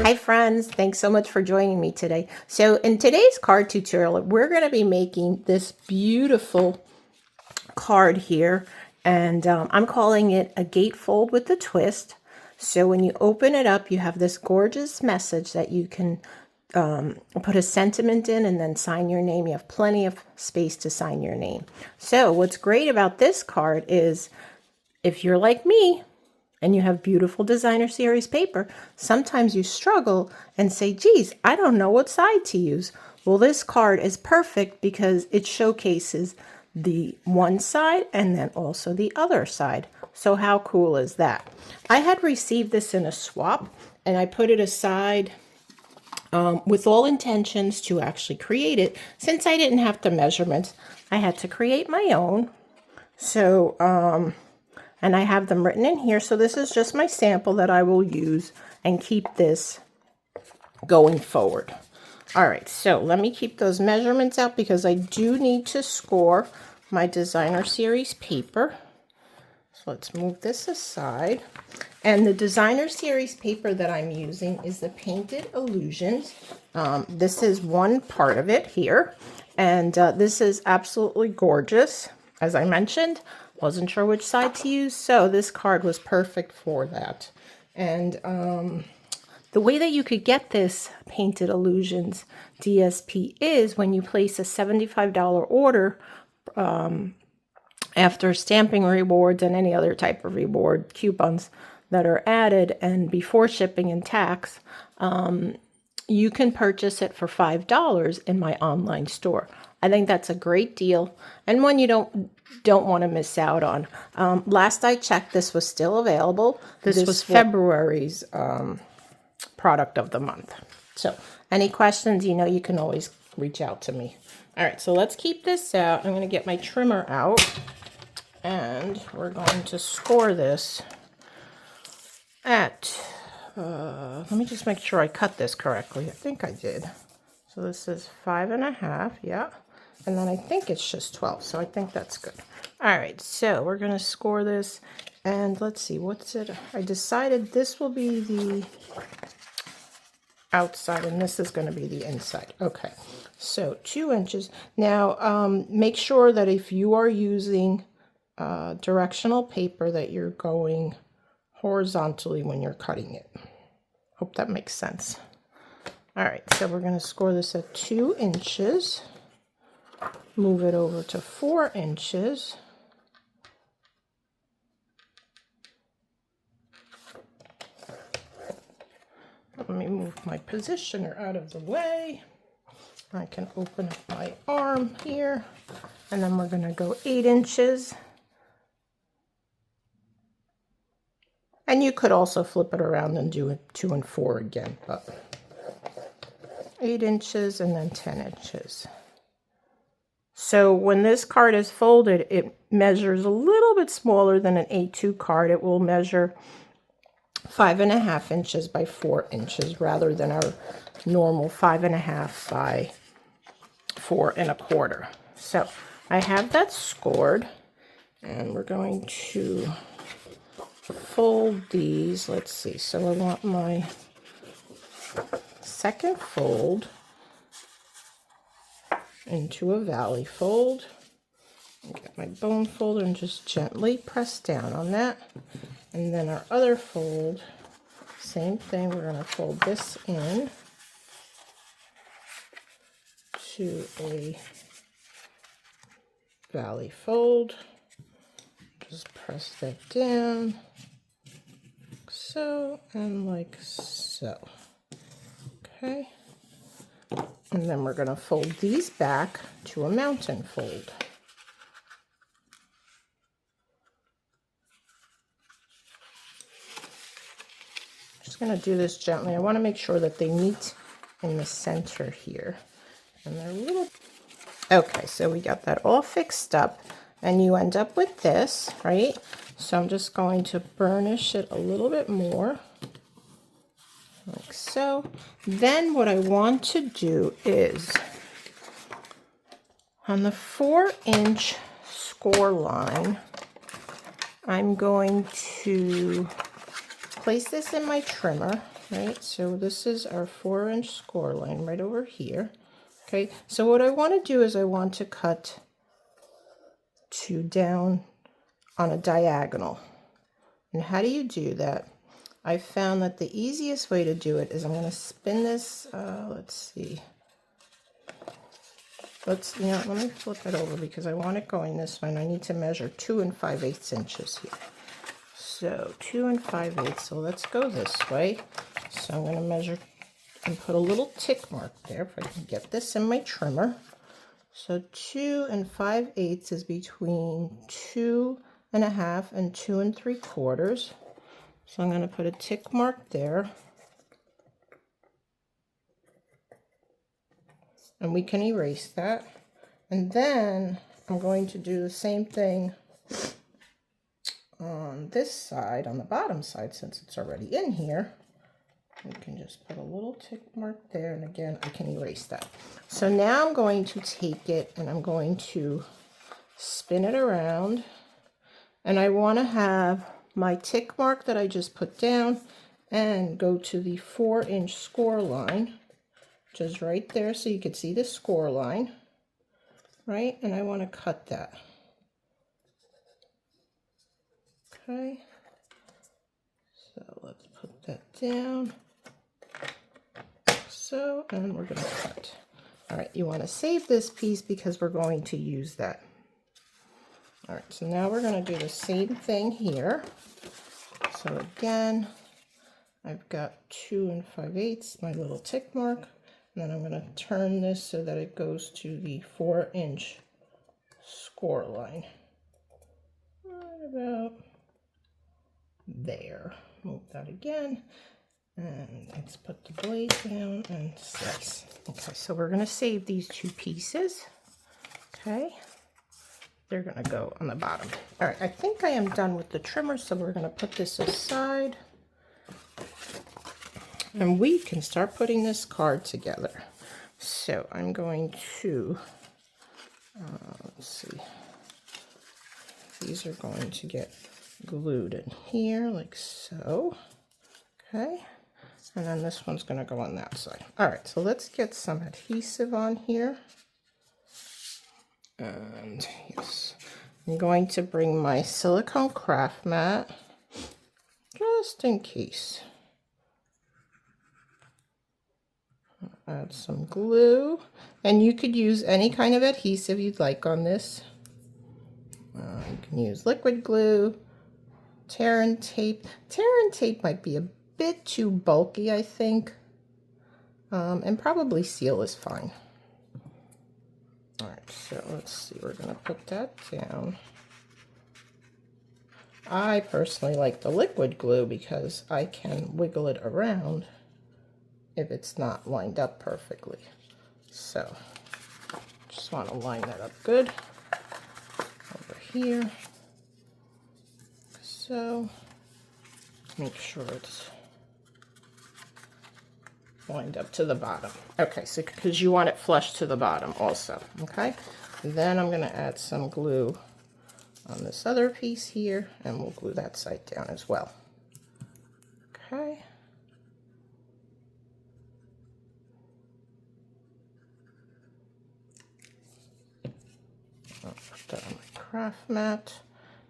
Hi friends, thanks so much for joining me today. So in today's card tutorial, we're going to be making this beautiful card here, and I'm calling it a gatefold with a twist. So when you open it up, you have this gorgeous message that you can put a sentiment in and then sign your name. You have plenty of space to sign your name. So what's great about this card is if you're like me, and you have beautiful designer series paper, sometimes you struggle and say, geez, I don't know what side to use. Well, this card is perfect because it showcases the one side and then also the other side. So how cool is that? I had received this in a swap and I put it aside with all intentions to actually create it. Since I didn't have the measurements, I had to create my own. So, and I have them written in here. So this is just my sample that I will use and keep this going forward. All right, so let me keep those measurements out because I do need to score my designer series paper. So let's move this aside. And the designer series paper that I'm using is the Painted Illusions. This is one part of it here. And this is absolutely gorgeous. As I mentioned, wasn't sure which side to use, so this card was perfect for that. And the way that you could get this Painted Illusions DSP is when you place a $75 order after stamping rewards and any other type of reward coupons that are added and before shipping and tax, you can purchase it for $5 in my online store. I think that's a great deal and one you don't want to miss out on. Last I checked, this was still available. This was February's product of the month. So any questions, you can always reach out to me. All right, so let's keep this out. I'm going to get my trimmer out and we're going to score this at, let me just make sure I cut this correctly. I think I did. So this is 5.5, yeah. And then I think it's just 12, so I think that's good. All right, so we're gonna score this, and let's see, what's it? I decided this will be the outside, and this is gonna be the inside. Okay, so 2 inches. Now, make sure that if you are using directional paper that you're going horizontally when you're cutting it. Hope that makes sense. All right, so we're gonna score this at 2 inches. Move it over to 4 inches. Let me move my positioner out of the way. I can open up my arm here. And then we're going to go 8 inches. And you could also flip it around and do it 2 and 4 again. But 8 inches and then 10 inches. So when this card is folded, it measures a little bit smaller than an A2 card. It will measure 5.5 inches by 4 inches rather than our normal 5.5 by 4 1/4. So I have that scored and we're going to fold these. Let's see. So I want my second fold into a valley fold. Get my bone folder and just gently press down on that. And then our other fold, same thing, we're going to fold this in to a valley fold. Just press that down, like so, and like so. Okay. And then we're going to fold these back to a mountain fold. Just going to do this gently. I want to make sure that they meet in the center here. And they're a little... Okay, so we got that all fixed up. And you end up with this, right? So I'm just going to burnish it a little bit more. Like so. Then what I want to do is on the 4-inch score line, I'm going to place this in my trimmer, right? So this is our 4-inch score line right over here. Okay, so what I want to do is I want to cut to down on a diagonal. And how do you do that? I found that the easiest way to do it is I'm going to spin this, let's see. Let me flip it over because I want it going this way and I need to measure 2 5/8 inches here. So 2 5/8, so let's go this way. So I'm going to measure and put a little tick mark there if I can get this in my trimmer. So 2 5/8 is between 2 1/2 and 2 3/4. So I'm going to put a tick mark there. And we can erase that. And then I'm going to do the same thing on this side, on the bottom side, since it's already in here. We can just put a little tick mark there, and again, I can erase that. So now I'm going to take it and I'm going to spin it around, and I want to have my tick mark that I just put down and go to the 4-inch score line, which is right there, so you can see the score line, right? And I want to cut that. Okay, so let's put that down. So, and we're going to cut. All right, you want to save this piece because we're going to use that. All right, so now we're going to do the same thing here. So again, I've got 2 5/8, my little tick mark, and then I'm going to turn this so that it goes to the 4-inch score line. Right about there. Move that again. And let's put the blade down and slice. Okay, so we're going to save these 2 pieces. Okay, they're going to go on the bottom. All right, I think I am done with the trimmer, so we're going to put this aside. And we can start putting this card together. So I'm going to, let's see, these are going to get glued in here like so. Okay. And then this one's going to go on that side. All right, so let's get some adhesive on here. And yes, I'm going to bring my silicone craft mat just in case. Add some glue. And you could use any kind of adhesive you'd like on this. You can use liquid glue, tear and tape. Tear and tape might be a bit too bulky, I think, and probably seal is fine. All right, so let's see, we're going to put that down. I personally like the liquid glue because I can wiggle it around if it's not lined up perfectly. So just want to line that up good over here. So make sure it's lined up to the bottom. Okay, so because you want it flush to the bottom also, okay? And then I'm going to add some glue on this other piece here, and we'll glue that side down as well. Okay. I'll put that on my craft mat,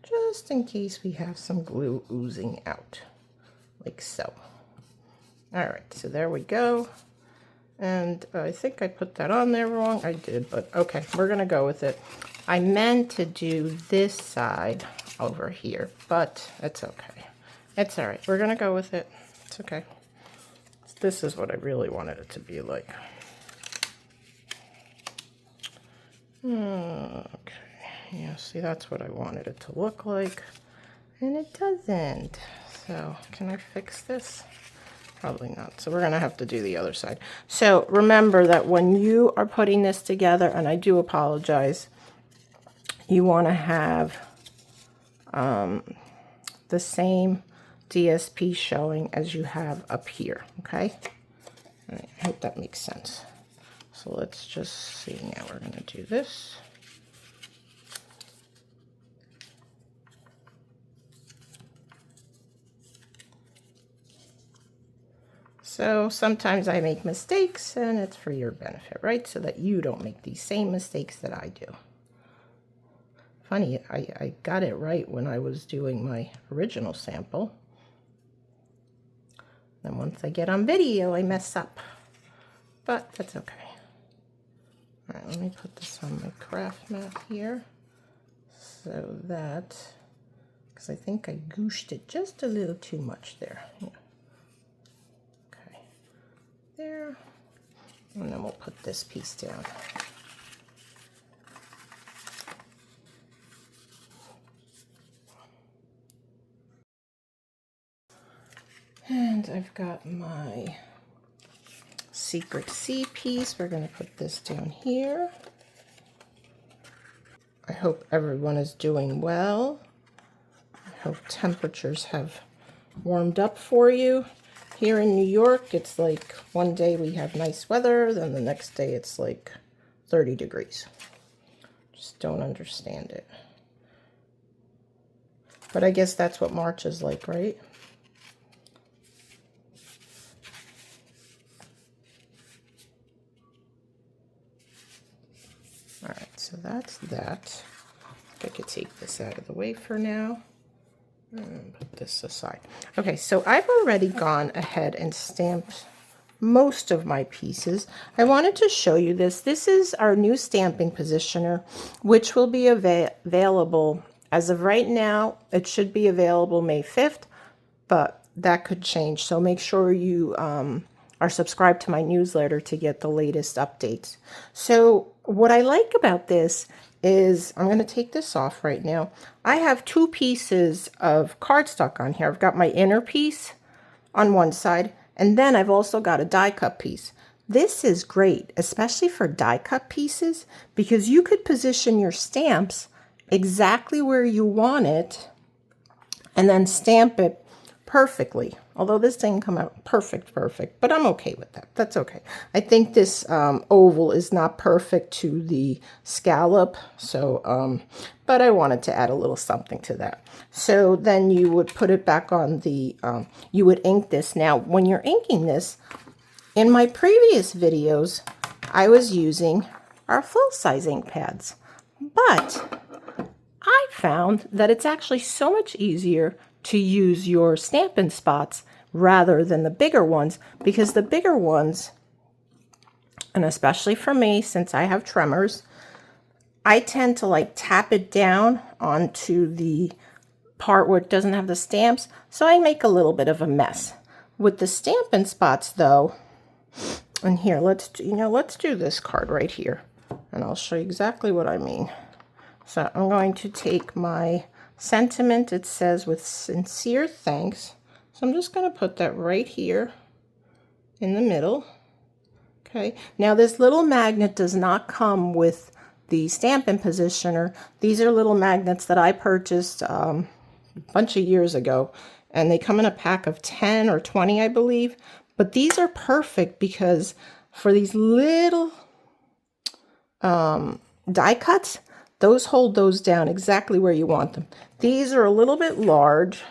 just in case we have some glue oozing out, like so. All right, so there we go. And I think I put that on there wrong. I did, but okay, we're gonna go with it. I meant to do this side over here, but it's okay. It's all right, we're gonna go with it. It's okay. This is what I really wanted it to be like. Okay, yeah, see, that's what I wanted it to look like, and it doesn't. So, can I fix this? Probably not. So we're going to have to do the other side. So remember that when you are putting this together, and I do apologize, you want to have the same DSP showing as you have up here, okay? All right, I hope that makes sense. So let's just see. Now we're going to do this. So sometimes I make mistakes, and it's for your benefit, right? So that you don't make these same mistakes that I do. Funny, I got it right when I was doing my original sample. Then once I get on video, I mess up. But that's okay. All right, let me put this on my craft mat here. So that, because I think I gooshed it just a little too much there. Yeah. Okay, there. And then we'll put this piece down. And I've got my Secret C piece. We're going to put this down here. I hope everyone is doing well. I hope temperatures have warmed up for you. Here in New York, it's like one day we have nice weather, then the next day it's like 30 degrees. Just don't understand it. But I guess that's what March is like, right? All right, so that's that. I could take this out of the way for now and put this aside. Okay, so I've already gone ahead and stamped most of my pieces. I wanted to show you this. This is our new stamping positioner, which will be available as of right now. It should be available May 5th, but that could change. So make sure you are subscribed to my newsletter to get the latest updates. So what I like about this is, I'm going to take this off right now. I have two pieces of cardstock on here. I've got my inner piece on one side, and then I've also got a die cut piece. This is great, especially for die cut pieces, because you could position your stamps exactly where you want it and then stamp it perfectly. Although this didn't come out perfect, but I'm okay with that. That's okay. I think this oval is not perfect to the scallop, so, but I wanted to add a little something to that. So then you would put it back on the, you would ink this. Now, when you're inking this, in my previous videos, I was using our full-size ink pads, but I found that it's actually so much easier to use your Stampin' Spots rather than the bigger ones, because the bigger ones, and especially for me, since I have tremors, I tend to like tap it down onto the part where it doesn't have the stamps, so I make a little bit of a mess. With the Stampin' Spots though, and here, let's do this card right here, and I'll show you exactly what I mean. So I'm going to take my sentiment. It says, "With sincere thanks." So I'm just going to put that right here in the middle. Okay. Now this little magnet does not come with the Stampin' Positioner. These are little magnets that I purchased a bunch of years ago, and they come in a pack of 10 or 20, I believe. But these are perfect because for these little die cuts, those hold those down exactly where you want them. These are a little bit large,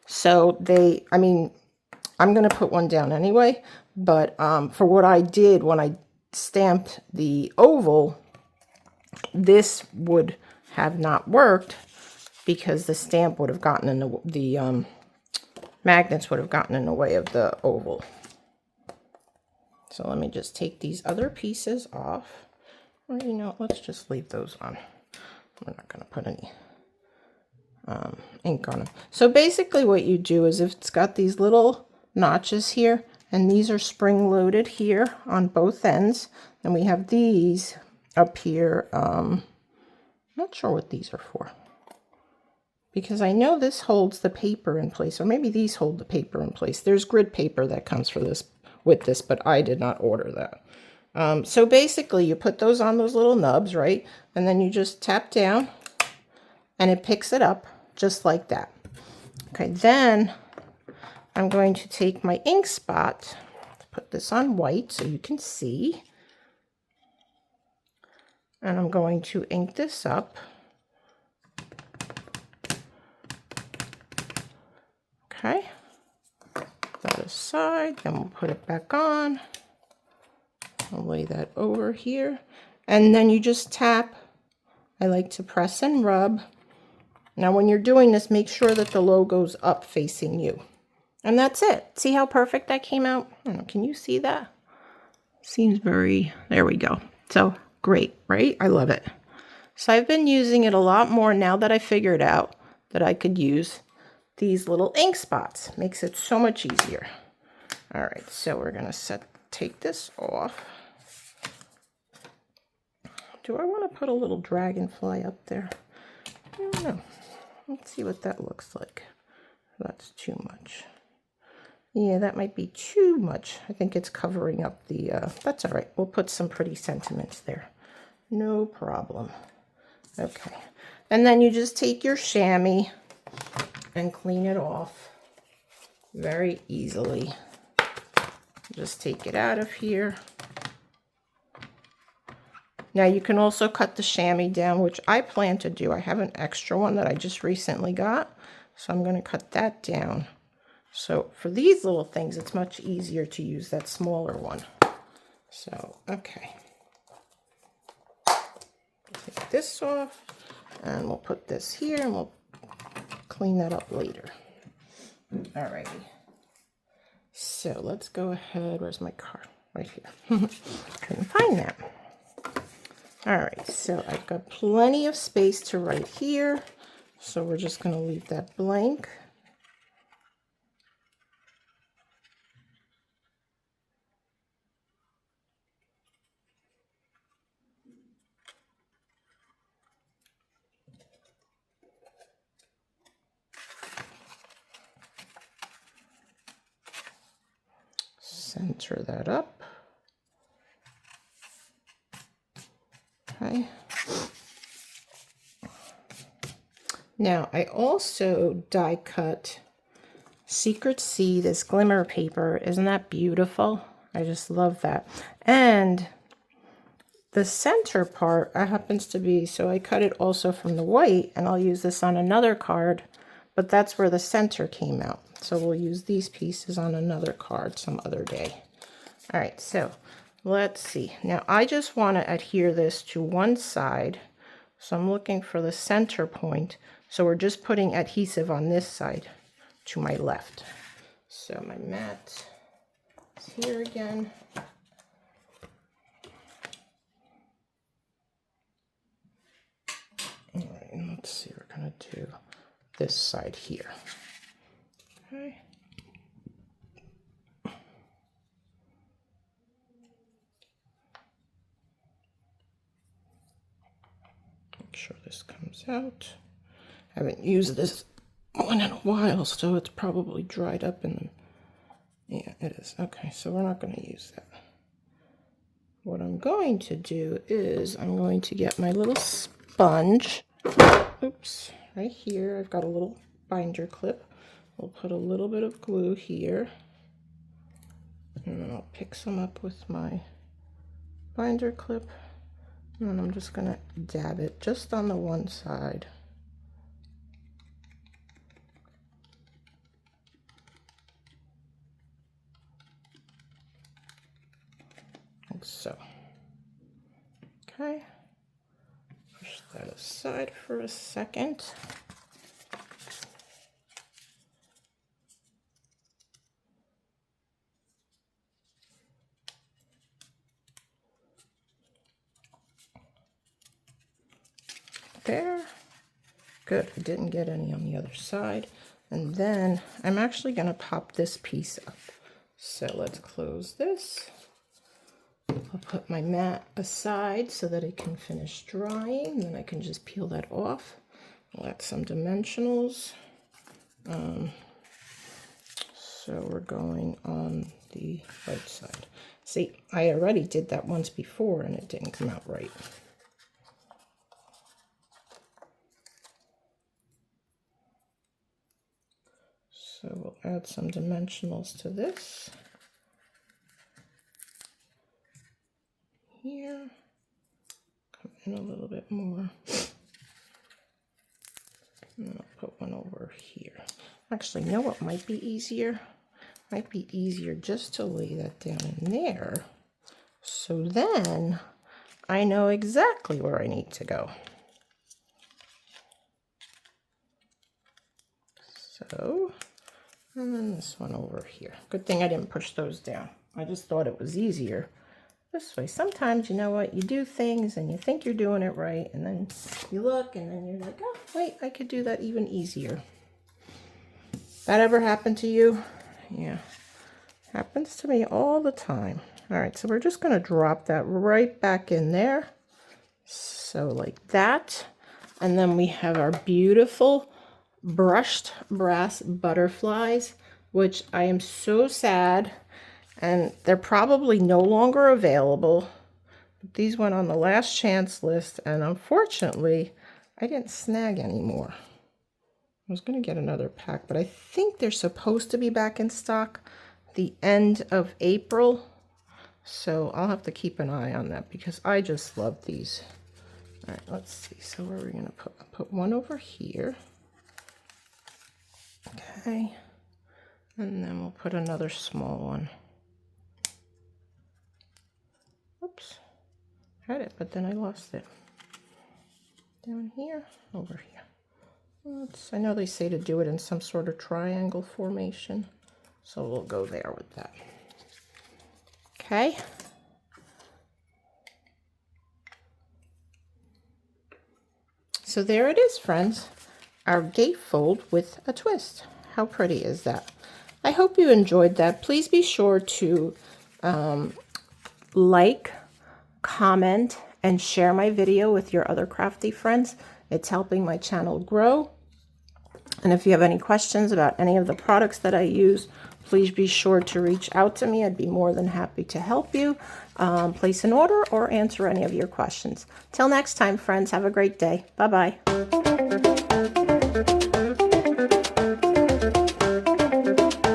so they, I mean, I'm going to put one down anyway, but for what I did when I stamped the oval, this would have not worked because the stamp would have gotten in the magnets would have gotten in the way of the oval. So let me just take these other pieces off. Or, you know, let's just leave those on. We're not going to put any ink on them. So basically what you do is, if it's got these little notches here, and these are spring-loaded here on both ends, and we have these up here. Not sure what these are for, because I know this holds the paper in place, or maybe these hold the paper in place. There's grid paper that comes for this with this, but I did not order that. So basically you put those on those little nubs, right? And then you just tap down and it picks it up just like that. Okay, then I'm going to take my ink spot, put this on white so you can see, and I'm going to ink this up. Okay, that is side, then we'll put it back on. I'll lay that over here. And then you just tap. I like to press and rub. Now when you're doing this, make sure that the logo's up facing you. And that's it. See how perfect that came out? I don't know, can you see that? Seems very, there we go. So great, right? I love it. So I've been using it a lot more now that I figured out that I could use these little ink spots. Makes it so much easier. All right, so we're gonna take this off. Do I want to put a little dragonfly up there? I don't know. Let's see what that looks like. That's too much. Yeah, that might be too much. I think it's covering up the, that's all right. We'll put some pretty sentiments there. No problem. Okay. And then you just take your chamois and clean it off very easily. Just take it out of here. Now you can also cut the chamois down, which I plan to do. I have an extra one that I just recently got, so I'm going to cut that down. So for these little things, it's much easier to use that smaller one. So, okay. Take this off, and we'll put this here, and we'll clean that up later. Alrighty. So let's go ahead. Where's my card? Right here. Couldn't find that. Alright, so I've got plenty of space to write here. So we're just going to leave that blank. Center that up. Okay. Now I also die cut Secret Sea, this glimmer paper. Isn't that beautiful? I just love that. And the center part happens to be, so I cut it also from the white, and I'll use this on another card, but that's where the center came out. So we'll use these pieces on another card some other day. All right, so let's see. Now I just want to adhere this to one side. So I'm looking for the center point. So we're just putting adhesive on this side to my left. So my mat is here again. All right, and let's see, we're going to do this side here. Okay. Make sure this comes out. I haven't used this one in a while, so it's probably dried up in the... Yeah, it is. Okay, so we're not going to use that. What I'm going to do is I'm going to get my little sponge. Oops, right here. I've got a little binder clip. We'll put a little bit of glue here. And then I'll pick some up with my binder clip. And then I'm just going to dab it just on the one side. Like so. Okay. Push that aside for a second. There. Good. I didn't get any on the other side. And then I'm actually going to pop this piece up. So let's close this. I'll put my mat aside so that it can finish drying. And then I can just peel that off. I'll add some dimensionals. So we're going on the right side. See, I already did that once before and it didn't come out right. So we'll add some dimensionals to this. Here. Come in a little bit more. And then I'll put one over here. Actually, you know what might be easier? Might be easier just to lay that down in there. So then I know exactly where I need to go. So, and then this one over here. Good thing I didn't push those down. I just thought it was easier this way. Sometimes, you know what, you do things and you think you're doing it right, and then you look and then you're like, oh, wait, I could do that even easier. That ever happened to you? Yeah, happens to me all the time. All right, so we're just going to drop that right back in there. So like that. And then we have our beautiful brushed brass butterflies, which I am so sad, and they're probably no longer available. But these went on the last chance list, and unfortunately I didn't snag any more. I was going to get another pack, but I think they're supposed to be back in stock the end of April, so I'll have to keep an eye on that because I just love these. All right, let's see. So where are we going to put one over here? Okay, and then we'll put another small one. Oops, had it, but then I lost it. Down here, over here. I know they say to do it in some sort of triangle formation, so we'll go there with that. Okay. So there it is, friends. Our gatefold with a twist. How pretty is that? I hope you enjoyed that. Please be sure to like, comment, and share my video with your other crafty friends. It's helping my channel grow. And if you have any questions about any of the products that I use, please be sure to reach out to me. I'd be more than happy to help you place an order or answer any of your questions. Till next time, friends, have a great day. Bye-bye.